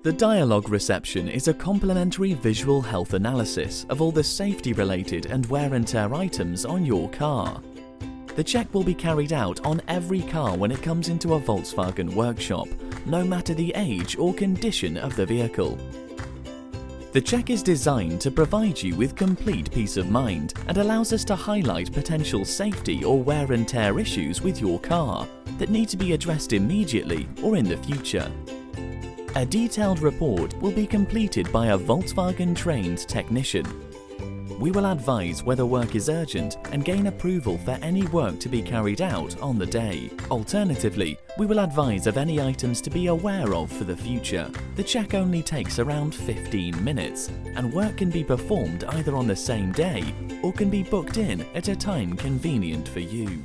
The dialogue reception is a complimentary visual health analysis of all the safety-related and wear and tear items on your car. The check will be carried out on every car when it comes into a Volkswagen workshop, no matter the age or condition of the vehicle. The check is designed to provide you with complete peace of mind and allows us to highlight potential safety or wear and tear issues with your car that need to be addressed immediately or in the future. A detailed report will be completed by a Volkswagen-trained technician. We will advise whether work is urgent and gain approval for any work to be carried out on the day. Alternatively, we will advise of any items to be aware of for the future. The check only takes around 15 minutes, and work can be performed either on the same day or can be booked in at a time convenient for you.